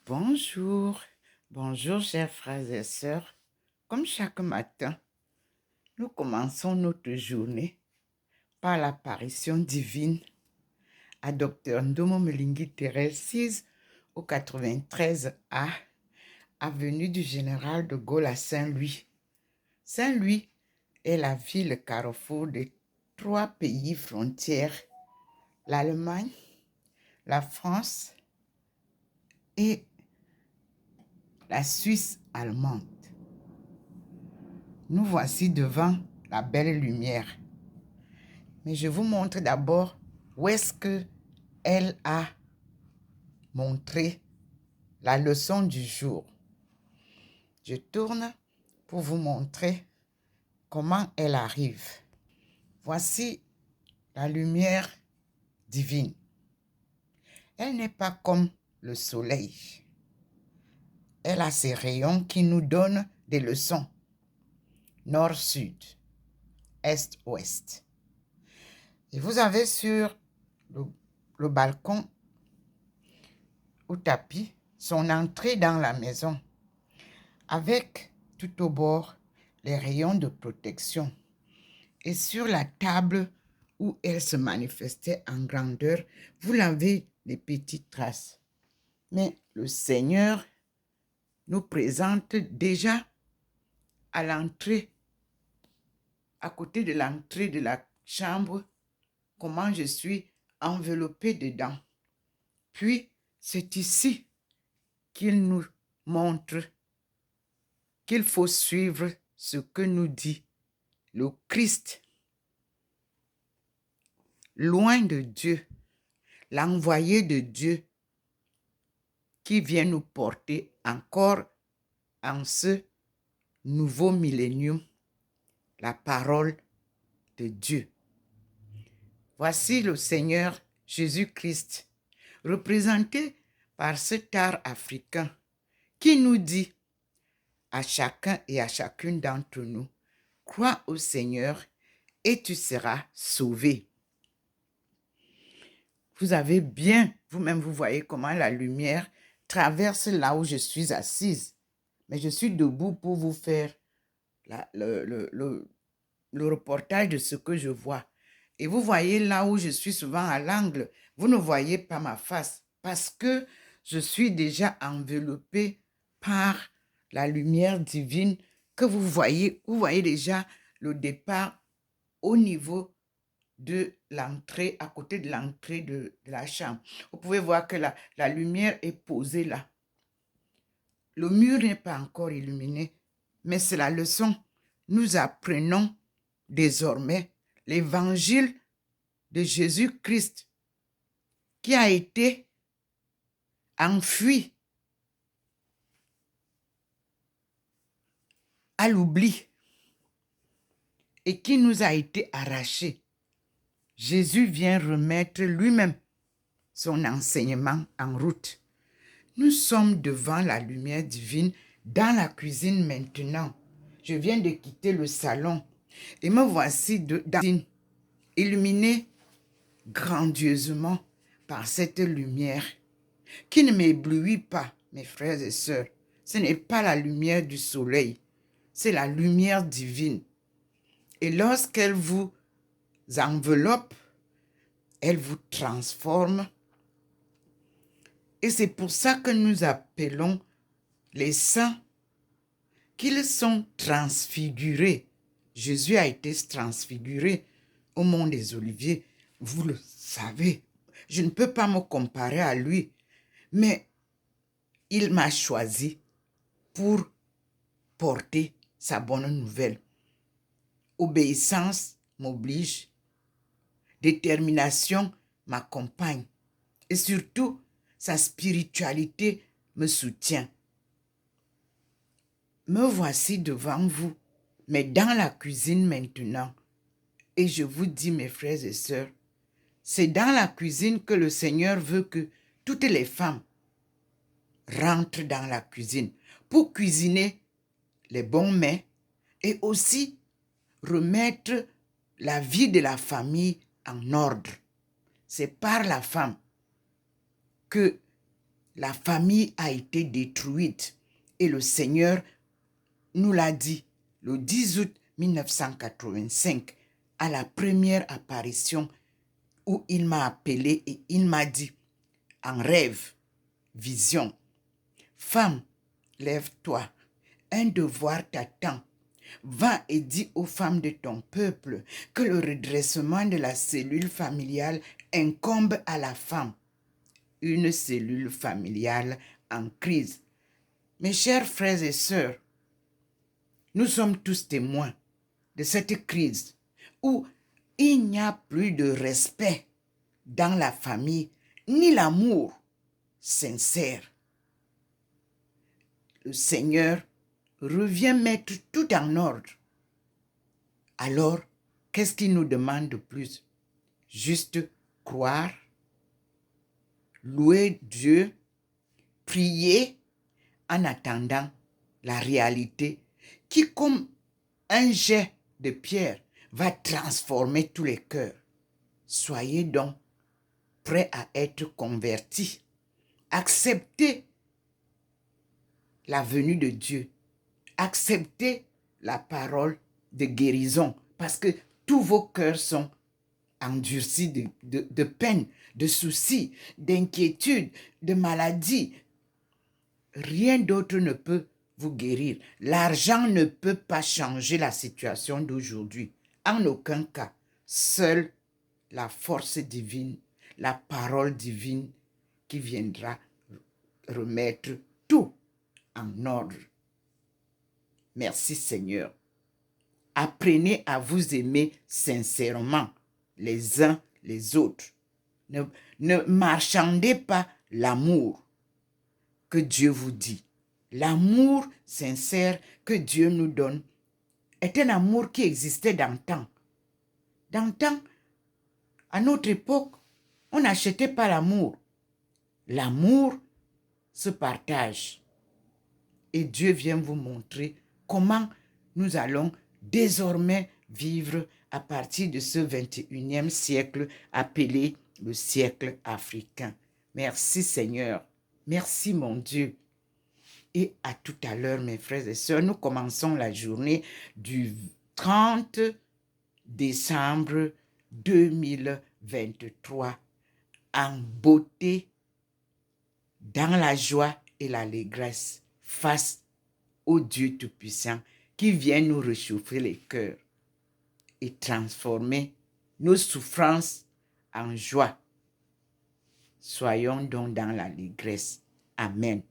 Bonjour, bonjour chers frères et sœurs. Comme chaque matin, nous commençons notre journée par l'apparition divine à Dr Ndomo Melingi Thérèse 6 au 93A, avenue du Général de Gaulle à Saint-Louis. Saint-Louis est la ville carrefour de 3 pays frontières, l'Allemagne, la France et la Suisse allemande. Nous voici devant la belle lumière. Mais je vous montre d'abord où est-ce qu'elle a montré la leçon du jour. Je tourne pour vous montrer comment elle arrive. Voici la lumière divine. Elle n'est pas comme le soleil. Elle a ses rayons qui nous donnent des leçons. Nord-sud, est-ouest. Et vous avez sur le balcon au tapis son entrée dans la maison, avec tout au bord les rayons de protection. Et sur la table où elle se manifestait en grandeur, vous l'avez les petites traces. Mais le Seigneur nous présente déjà à l'entrée, à côté de l'entrée de la chambre, comment je suis enveloppée dedans. Puis, c'est ici qu'il nous montre qu'il faut suivre ce que nous dit le Christ, loin de Dieu, l'envoyé de Dieu qui vient nous porter encore en ce nouveau millénium la parole de Dieu. Voici le Seigneur Jésus-Christ, représenté par cet art africain qui nous dit à chacun et à chacune d'entre nous, crois au Seigneur et tu seras sauvé. Vous avez bien, vous-même, vous voyez comment la lumière traverse là où je suis assise. Mais je suis debout pour vous faire le reportage de ce que je vois. Et vous voyez là où je suis souvent à l'angle, vous ne voyez pas ma face parce que je suis déjà enveloppée par la lumière divine que vous voyez déjà le départ au niveau de l'entrée, à côté de l'entrée de la chambre. Vous pouvez voir que la lumière est posée là. Le mur n'est pas encore illuminé, mais c'est la leçon. Nous apprenons désormais l'évangile de Jésus-Christ qui a été enfui à l'oubli et qui nous a été arraché. Jésus vient remettre lui-même son enseignement en route. Nous sommes devant la lumière divine dans la cuisine maintenant. Je viens de quitter le salon et me voici dans la cuisine, illuminée grandiosement par cette lumière qui ne m'éblouit pas, mes frères et sœurs. Ce n'est pas la lumière du soleil, c'est la lumière divine. Et lorsqu'elle vous enveloppe, elle vous transforme. Et c'est pour ça que nous appelons les saints qu'ils sont transfigurés. Jésus a été transfiguré au mont des Oliviers. Vous le savez, je ne peux pas me comparer à lui, mais il m'a choisi pour porter sa bonne nouvelle. Obéissance m'oblige, détermination m'accompagne et surtout, sa spiritualité me soutient. Me voici devant vous, mais dans la cuisine maintenant. Et je vous dis, mes frères et sœurs, c'est dans la cuisine que le Seigneur veut que toutes les femmes rentrent dans la cuisine pour cuisiner les bons mets et aussi remettre la vie de la famille en ordre. C'est par la femme que La famille a été détruite et le Seigneur nous l'a dit le 10 août 1985 à la première apparition où il m'a appelé et il m'a dit en rêve, vision, femme, lève-toi, un devoir t'attend. Va et dis aux femmes de ton peuple que le redressement de la cellule familiale incombe à la femme. Une cellule familiale en crise. Mes chers frères et sœurs, nous sommes tous témoins de cette crise où il n'y a plus de respect dans la famille, ni l'amour sincère. Le Seigneur revient mettre tout en ordre. Alors, qu'est-ce qu'il nous demande de plus? Juste croire, louer Dieu, prier en attendant la réalité qui, comme un jet de pierre, va transformer tous les cœurs. Soyez donc prêts à être convertis. Acceptez la venue de Dieu. Acceptez la parole de guérison parce que tous vos cœurs sont endurcis de peine, de soucis, d'inquiétude, de maladie. Rien d'autre ne peut vous guérir. L'argent ne peut pas changer la situation d'aujourd'hui. En aucun cas. Seule la force divine, la parole divine qui viendra remettre tout en ordre. Merci Seigneur. Apprenez à vous aimer sincèrement les uns les autres. Ne marchandez pas l'amour que Dieu vous dit. L'amour sincère que Dieu nous donne est un amour qui existait d'antan. D'antan, à notre époque, on n'achetait pas l'amour. L'amour se partage. Et Dieu vient vous montrer comment nous allons désormais vivre à partir de ce 21e siècle appelé le siècle africain. Merci Seigneur. Merci mon Dieu. Et à tout à l'heure, mes frères et sœurs, nous commençons la journée du 30 décembre 2023 en beauté, dans la joie et l'allégresse face au Dieu Tout-Puissant qui vient nous réchauffer les cœurs et transformer nos souffrances en joie. Soyons donc dans l'allégresse. Amen.